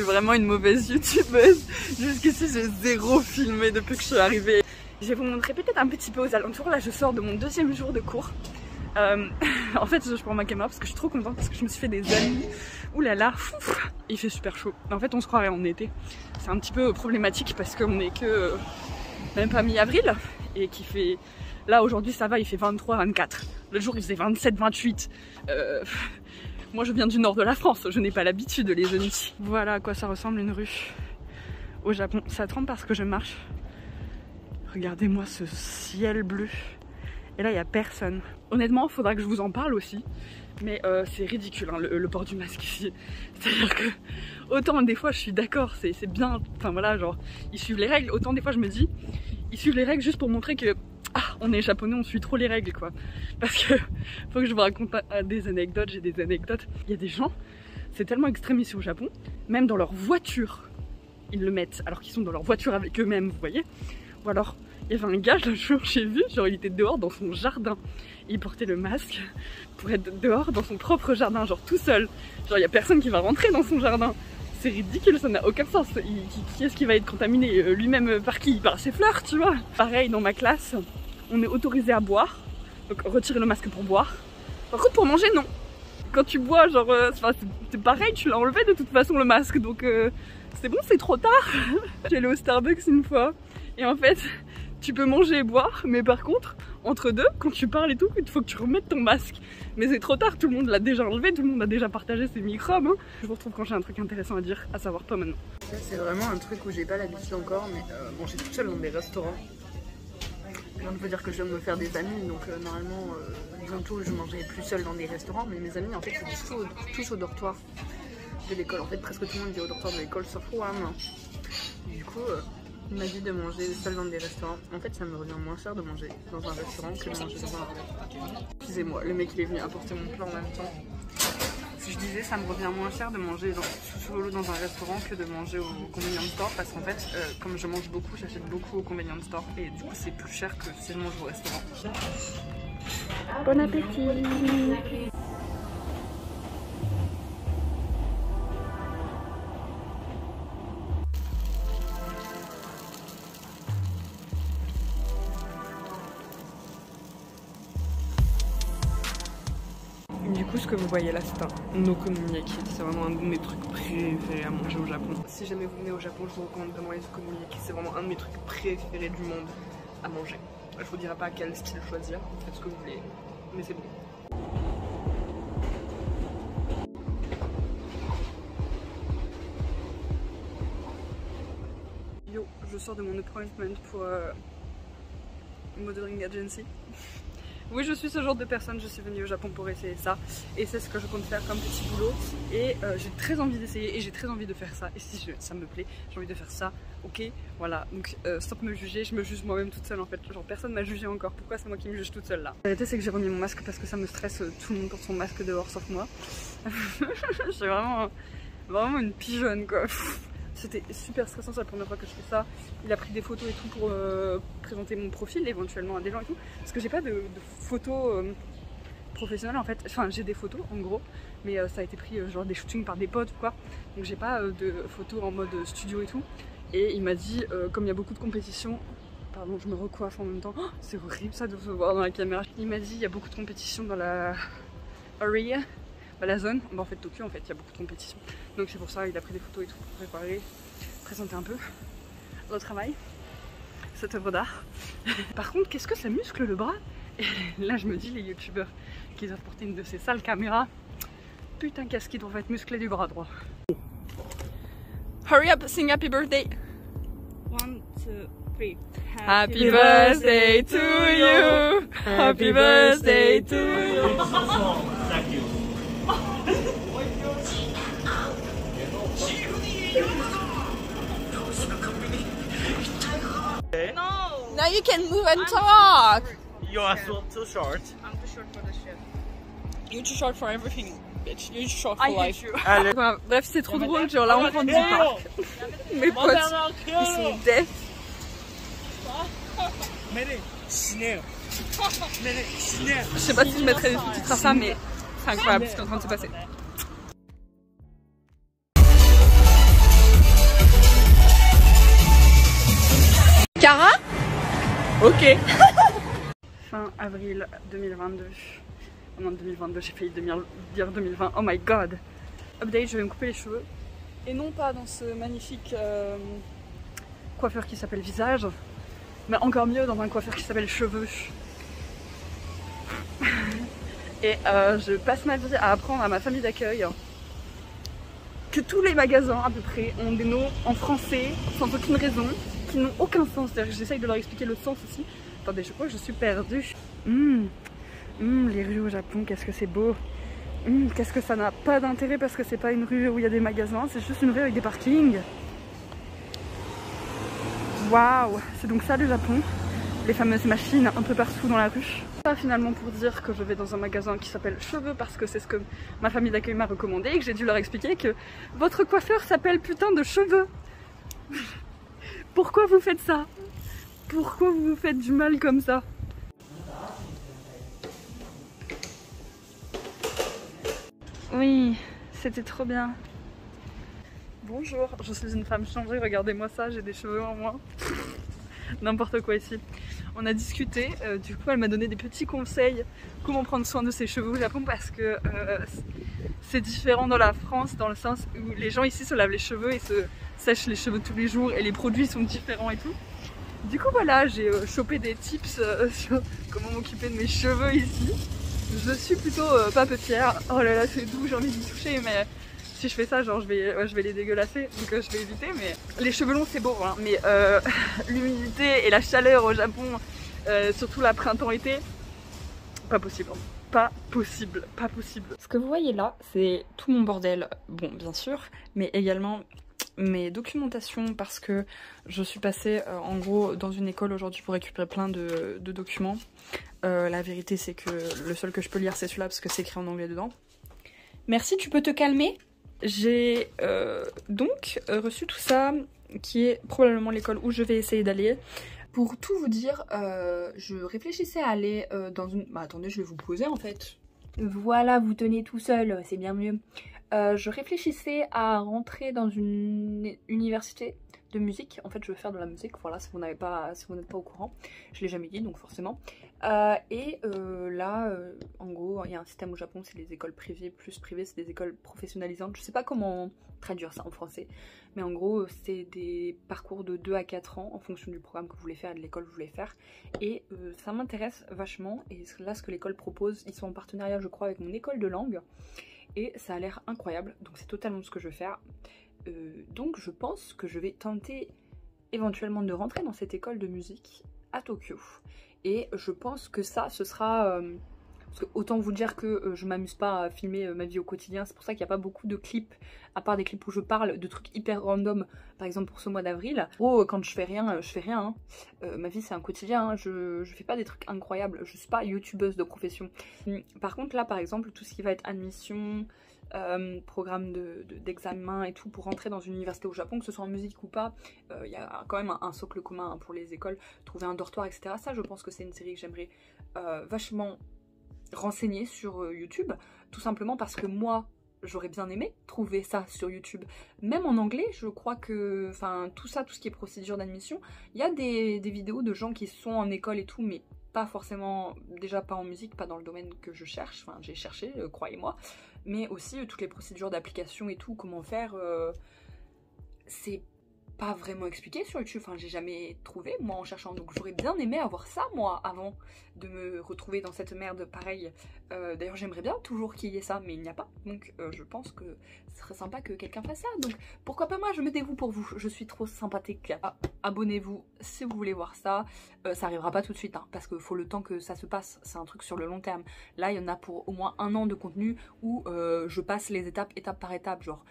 suis vraiment une mauvaise youtubeuse. Jusqu'ici j'ai zéro filmé depuis que je suis arrivée. Je vais vous montrer peut-être un petit peu aux alentours. Là je sors de mon 2e jour de cours. En fait je prends ma caméra parce que je suis trop contente parce que je me suis fait des amis. Ouh là là, il fait super chaud. En fait on se croirait en été. C'est un petit peu problématique parce qu'on est que même pas mi-avril et qu'il fait... Là aujourd'hui ça va, il fait 23, 24. Le jour il faisait 27, 28. Moi je viens du nord de la France, je n'ai pas l'habitude les amis. Voilà à quoi ça ressemble une rue au Japon. Ça trempe parce que je marche. Regardez-moi ce ciel bleu. Et là il n'y a personne. Honnêtement il faudra que je vous en parle aussi. Mais c'est ridicule hein, le port du masque ici. C'est-à-dire que autant des fois je suis d'accord, c'est bien, enfin voilà, genre ils suivent les règles. Autant des fois je me dis, ils suivent les règles juste pour montrer que on est japonais, on suit trop les règles quoi. Parce que faut que je vous raconte des anecdotes, j'ai des anecdotes. Il y a des gens, c'est tellement extrême ici au Japon, même dans leur voiture, ils le mettent alors qu'ils sont dans leur voiture avec eux-mêmes, vous voyez. Ou alors, il y avait un gars, le jour j'ai vu, genre il était dehors dans son jardin. Il portait le masque pour être dehors dans son propre jardin, genre tout seul. Genre il y a personne qui va rentrer dans son jardin. C'est ridicule, ça n'a aucun sens. Qui est-ce qui va être contaminé? Lui-même par qui? Par ses fleurs, tu vois. Pareil, dans ma classe, on est autorisé à boire. Donc retirer le masque pour boire. Par contre, pour manger, non. Quand tu bois, genre, c'est pareil, tu l'as enlevé de toute façon le masque. Donc c'est bon, c'est trop tard. J'ai allé au Starbucks une fois. Et en fait, tu peux manger et boire. Mais par contre, entre deux, quand tu parles et tout, il faut que tu remettes ton masque. Mais c'est trop tard, tout le monde l'a déjà enlevé, tout le monde a déjà partagé ses microbes. Hein. Je vous retrouve quand j'ai un truc intéressant à dire, à savoir toi maintenant. C'est vraiment un truc où j'ai pas l'habitude encore, mais manger toute seule dans des restaurants. Je viens de vous dire que je viens de me faire des amis, donc normalement, bientôt je mangerai plus seule dans des restaurants. Mais mes amis, en fait, c'est tous au dortoir de l'école. En fait, presque tout le monde vit au dortoir de l'école, sauf Juan. Du coup, il m'a dit de manger seul dans des restaurants. En fait, ça me revient moins cher de manger dans un restaurant que de manger dans un... Excusez-moi, le mec il est venu apporter mon plat en même temps. Si je disais, ça me revient moins cher de manger solo dans un restaurant que de manger au convenience store. Parce qu'en fait, comme je mange beaucoup, j'achète beaucoup au convenience store. Et du coup, c'est plus cher que si je mange au restaurant. Bon appétit! Du coup, ce que vous voyez là, c'est un okonomiyaki. C'est vraiment un de mes trucs préférés à manger au Japon. Si jamais vous venez au Japon, je vous recommande vraiment les okonomiyaki. C'est vraiment un de mes trucs préférés du monde à manger. Je vous dirai pas quel style choisir, faites ce que vous voulez, mais c'est bon. Yo, je sors de mon appointment pour Modeling Agency. Oui, je suis ce genre de personne, je suis venue au Japon pour essayer ça et c'est ce que je compte faire comme petit boulot et j'ai très envie d'essayer et j'ai très envie de faire ça et si ça me plaît, j'ai envie de faire ça, ok, voilà, donc stop me juger, je me juge moi-même toute seule en fait, genre personne m'a jugé encore, pourquoi c'est moi qui me juge toute seule là? La vérité c'est que j'ai remis mon masque parce que ça me stresse, tout le monde porte son masque dehors sauf moi. Je suis vraiment une pigeonne quoi. C'était super stressant, c'est la première fois que je fais ça. Il a pris des photos et tout pour présenter mon profil éventuellement à des gens et tout. Parce que j'ai pas de photos professionnelles en fait. Enfin j'ai des photos en gros, mais ça a été pris genre des shootings par des potes ou quoi. Donc j'ai pas de photos en mode studio et tout. Et il m'a dit, comme il y a beaucoup de compétitions, pardon je me recoiffe en même temps, oh, c'est horrible ça de se voir dans la caméra. Il m'a dit il y a beaucoup de compétitions dans la area. La zone, en fait Tokyo en fait il y a beaucoup de compétitions, donc c'est pour ça il a pris des photos et tout pour préparer, présenter un peu le travail, cette œuvre d'art. Par contre qu'est-ce que ça muscle le bras? Et là je me dis les youtubeurs qui doivent porter une de ces sales caméras, putain qu'est-ce qu'ils doivent être musclés du bras droit. Hurry up, sing happy birthday. 1, 2, 3. Happy birthday to you. Happy birthday to you. Thank you. No! Now you can move and talk! You are too short. I'm too short for the shit. You're too short for everything, bitch. You're too short for I life. hate you. Allez. Enfin, bref, c'est trop drôle, genre là on prend du parc. Mes potes, ils sont deaf. Je sais pas si je mettrai des sous-titres à ça, mais c'est incroyable ce qui est en train de se passer. Cara? Ok. Fin avril 2022. Oh non, 2022, j'ai failli dire 2020. Oh my god. Update, je vais me couper les cheveux. Et non pas dans ce magnifique coiffeur qui s'appelle visage, mais encore mieux dans un coiffeur qui s'appelle cheveux. Et je passe ma vie à apprendre à ma famille d'accueil que tous les magasins à peu près ont des noms en français sans aucune raison, qui n'ont aucun sens. C'est-à-dire que j'essaye de leur expliquer le sens aussi. Attendez, je crois que je suis perdue. Les rues au Japon, qu'est-ce que c'est beau. Qu'est-ce que ça n'a pas d'intérêt parce que c'est pas une rue où il y a des magasins, c'est juste une rue avec des parkings. Waouh, c'est donc ça le Japon, les fameuses machines un peu partout dans la rue. Ça finalement pour dire que je vais dans un magasin qui s'appelle Cheveux parce que c'est ce que ma famille d'accueil m'a recommandé et que j'ai dû leur expliquer que votre coiffeur s'appelle putain de Cheveux. Pourquoi vous faites ça? Pourquoi vous vous faites du mal comme ça? Oui, c'était trop bien. Bonjour, je suis une femme changée, regardez-moi ça, j'ai des cheveux en moins. N'importe quoi ici. On a discuté, du coup elle m'a donné des petits conseils comment prendre soin de ses cheveux au Japon parce que c'est différent dans la France dans le sens où les gens ici se lavent les cheveux et se sèchent les cheveux tous les jours et les produits sont différents et tout. Du coup voilà, j'ai chopé des tips sur comment m'occuper de mes cheveux ici. Je suis plutôt papetière. Oh là là, c'est doux, j'ai envie d'y toucher, mais si je fais ça, genre je vais les dégueulasser, donc je vais éviter. Mais les cheveux longs, c'est beau, hein, mais l'humidité et la chaleur au Japon, surtout la printemps-été, pas possible. Pas possible, pas possible. Ce que vous voyez là, c'est tout mon bordel, bon bien sûr, mais également mes documentations parce que je suis passée en gros dans une école aujourd'hui pour récupérer plein de documents. La vérité c'est que le seul que je peux lire c'est celui-là parce que c'est écrit en anglais dedans. Merci, tu peux te calmer. J'ai donc reçu tout ça qui est probablement l'école où je vais essayer d'aller. Pour tout vous dire, je réfléchissais à aller dans une... Bah attendez, je vais vous poser en fait. Voilà, vous tenez tout seul, c'est bien mieux. Je réfléchissais à rentrer dans une université de musique. En fait, je veux faire de la musique, voilà, si vous n'êtes pas au courant. Je l'ai jamais dit, donc forcément. Là, en gros, il y a un système au Japon, c'est les écoles privées, plus privées, c'est des écoles professionnalisantes. Je sais pas comment traduire ça en français, mais en gros, c'est des parcours de 2 à 4 ans en fonction du programme que vous voulez faire et de l'école que vous voulez faire. Et ça m'intéresse vachement. Et là, ce que l'école propose, ils sont en partenariat, je crois, avec mon école de langue. Et ça a l'air incroyable, donc c'est totalement ce que je veux faire. Donc je pense que je vais tenter éventuellement de rentrer dans cette école de musique à Tokyo. Et je pense que ça, ce sera... parce que autant vous dire que je m'amuse pas à filmer ma vie au quotidien, c'est pour ça qu'il n'y a pas beaucoup de clips, à part des clips où je parle de trucs hyper random, par exemple pour ce mois d'avril. Oh, quand je fais rien, je fais rien. Hein. Ma vie c'est un quotidien, hein. Je fais pas des trucs incroyables, je suis pas youtubeuse de profession. Par contre là par exemple, tout ce qui va être admission, programme d'examen et tout pour rentrer dans une université au Japon, que ce soit en musique ou pas, il y a quand même un socle commun hein, pour les écoles, trouver un dortoir etc. Ça je pense que c'est une série que j'aimerais vachement renseigner sur YouTube, tout simplement parce que moi j'aurais bien aimé trouver ça sur YouTube, même en anglais. Je crois que, enfin tout ça, tout ce qui est procédure d'admission, il y a des vidéos de gens qui sont en école et tout, mais pas forcément, déjà pas en musique, pas dans le domaine que je cherche, enfin j'ai cherché, croyez-moi, mais aussi toutes les procédures d'application et tout, comment faire, c'est pas vraiment expliqué sur YouTube, enfin j'ai jamais trouvé moi en cherchant, donc j'aurais bien aimé avoir ça moi avant de me retrouver dans cette merde pareil. D'ailleurs j'aimerais bien toujours qu'il y ait ça, mais il n'y a pas, donc je pense que ce serait sympa que quelqu'un fasse ça, donc pourquoi pas moi, je me dévoue pour vous, je suis trop sympathique. Abonnez-vous si vous voulez voir ça, ça arrivera pas tout de suite hein, parce qu'il faut le temps que ça se passe, c'est un truc sur le long terme. Là il y en a pour au moins 1 an de contenu où je passe les étapes par étape, genre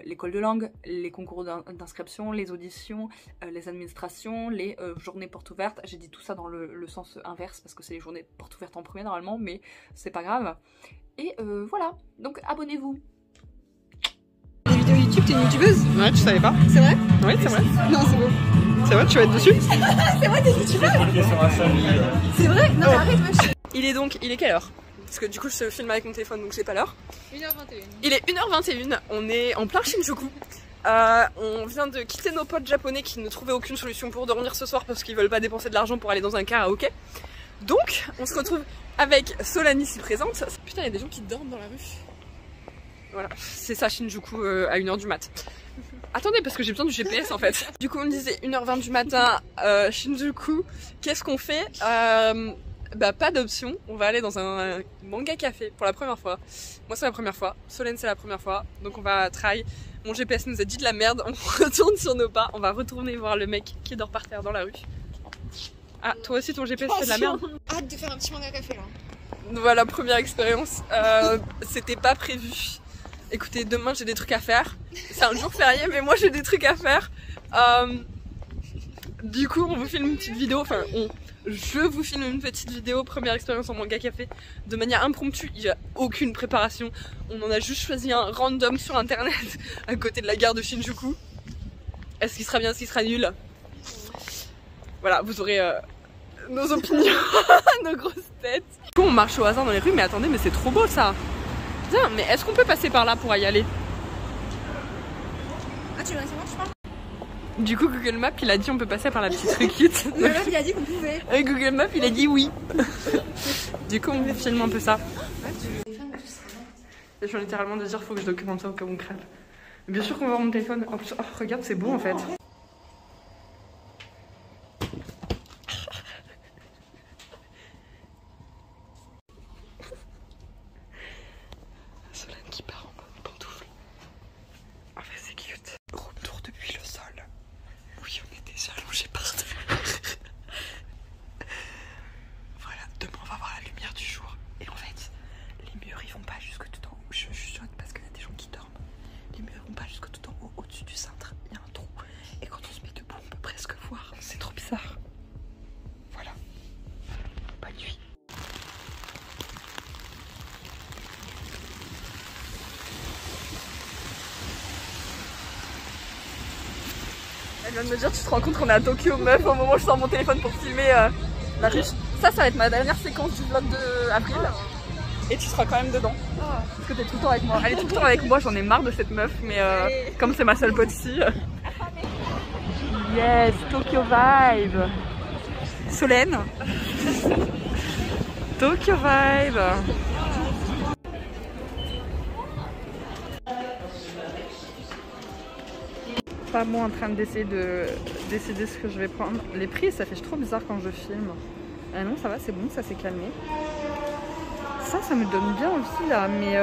l'école de langue, les concours d'inscription, les auditions, les administrations, les journées portes ouvertes. J'ai dit tout ça dans le sens inverse parce que c'est les journées portes ouvertes en premier normalement, mais c'est pas grave. Et voilà, donc abonnez-vous. Des vidéos YouTube, t'es une youtubeuse? Ouais, tu savais pas? C'est vrai? Oui, c'est vrai. Non, c'est beau. C'est vrai, tu vas être dessus? C'est vrai, t'es youtubeuse? C'est vrai? Non, mais arrête, wesh. Il est quelle heure? Parce que du coup je filme avec mon téléphone donc j'ai pas l'heure. 1h21. Il est 1h21, on est en plein Shinjuku. On vient de quitter nos potes japonais qui ne trouvaient aucune solution pour dormir ce soir parce qu'ils veulent pas dépenser de l'argent pour aller dans un karaoké. Donc on se retrouve avec Solène ici présente. Putain, il y a des gens qui dorment dans la rue. Voilà, c'est ça Shinjuku à 1h du mat. Attendez, parce que j'ai besoin du GPS en fait. Du coup on me disait 1h20 du matin, Shinjuku, qu'est-ce qu'on fait? Bah pas d'option, on va aller dans un manga café pour la première fois. Moi c'est la première fois, Solène c'est la première fois, donc on va try. Mon GPS nous a dit de la merde, on retourne sur nos pas, on va retourner voir le mec qui dort par terre dans la rue. Ah, toi aussi ton GPS fait de la merde? Hâte de faire un petit manga café là. Voilà, première expérience, c'était pas prévu. Écoutez, demain j'ai des trucs à faire, c'est un jour férié mais moi j'ai des trucs à faire. Du coup on vous filme une petite vidéo, enfin je vous filme une petite vidéo, première expérience en manga café, de manière impromptue, il n'y a aucune préparation. On en a juste choisi un random sur internet à côté de la gare de Shinjuku. Est-ce qu'il sera bien, est-ce qu'il sera nul? Voilà, vous aurez nos opinions, nos grosses têtes. Du coup on marche au hasard dans les rues, mais attendez, mais c'est trop beau ça. Tiens, mais est-ce qu'on peut passer par là pour y aller? Ah, tu veux savoir, je parle? Du coup Google Maps il a dit on peut passer par la petite rue quitte. Google Maps il a dit qu'on pouvait. Et Google Maps il a dit oui. Du coup on filme un peu ça. Je viens littéralement de dire faut que je documente ça au cas où on crève. Bien sûr qu'on va voir mon téléphone. En plus, oh, regarde c'est beau en fait. Solène qui part en mode pantoufle. En fait c'est cute. Room tour depuis le sol. Oui, on est déjà allongé par terre. Voilà, demain on va voir la lumière du jour. Et en fait, les murs ils vont pas jusque tout en haut. Je chuchote parce qu'il y a des gens qui dorment. Les murs vont pas jusque tout en haut. Au-dessus du cintre, il y a un trou. Et quand on se met debout, on peut presque voir. C'est trop bizarre. Voilà. Bonne nuit. Elle vient de me dire, tu te rends compte qu'on est à Tokyo, meuf, au moment où je sors mon téléphone pour filmer la rue. Ça va être ma dernière séquence du vlog de avril. Et tu seras quand même dedans. Parce que t'es tout le temps avec moi. Elle est tout le temps avec moi, j'en ai marre de cette meuf, mais comme c'est ma seule pote ici. Yes, Tokyo vibe. Solène. Tokyo vibe. Pas moi en train d'essayer de décider ce que je vais prendre. Les prix ça fait trop bizarre quand je filme. Ah non ça va, c'est bon, ça s'est calmé. Ça me donne bien aussi là, mais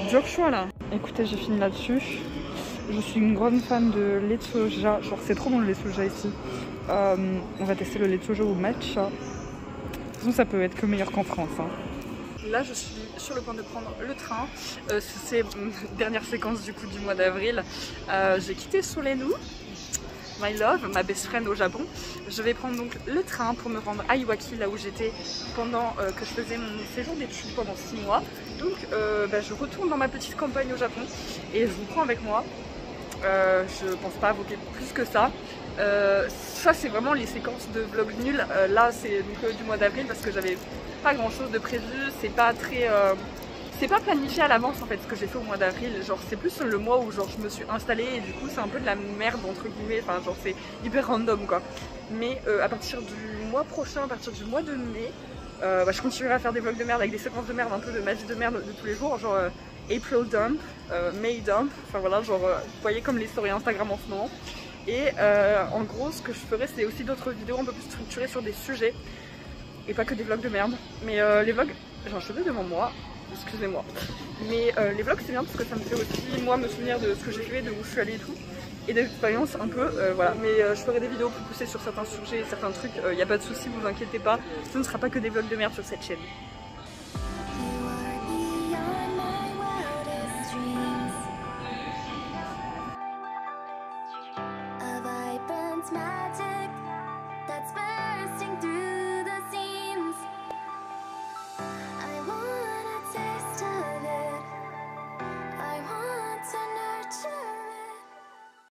dur choix là. Écoutez, j'ai fini là-dessus. Je suis une grande fan de lait de soja. Genre c'est trop bon le lait de soja ici. On va tester le lait de soja au matcha. De toute façon ça peut être que meilleur qu'en France hein. Là je suis sur le point de prendre le train. C'est ma dernière séquence du coup du mois d'avril. J'ai quitté Solène, my love, ma best friend au Japon. Je vais prendre donc le train pour me rendre à Iwaki, là où j'étais pendant que je faisais mon séjour d'études pendant 6 mois. Donc je retourne dans ma petite campagne au Japon et je vous prends avec moi. Je pense pas invoquer plus que ça. Ça c'est vraiment les séquences de vlog nuls. Là c'est donc du mois d'avril parce que j'avais pas grand chose de prévu, c'est pas très c'est pas planifié à l'avance en fait ce que j'ai fait au mois d'avril, genre c'est plus le mois où genre je me suis installée et du coup c'est un peu de la merde entre guillemets, enfin genre c'est hyper random quoi. Mais à partir du mois prochain, à partir du mois de mai, je continuerai à faire des vlogs de merde avec des séquences de merde, un peu de ma vie de merde de tous les jours, genre April dump, May dump, enfin voilà genre vous voyez comme les stories Instagram en ce moment. Et en gros ce que je ferai c'est aussi d'autres vidéos un peu plus structurées sur des sujets et pas que des vlogs de merde. Mais les vlogs, j'ai un cheveu devant moi, excusez-moi. Mais les vlogs c'est bien parce que ça me fait aussi moi me souvenir de ce que j'ai fait, de où je suis allée et tout. Et d'expérience un peu, voilà. Mais je ferai des vidéos plus poussées sur certains sujets, certains trucs, y a pas de souci, vous inquiétez pas. Ce ne sera pas que des vlogs de merde sur cette chaîne.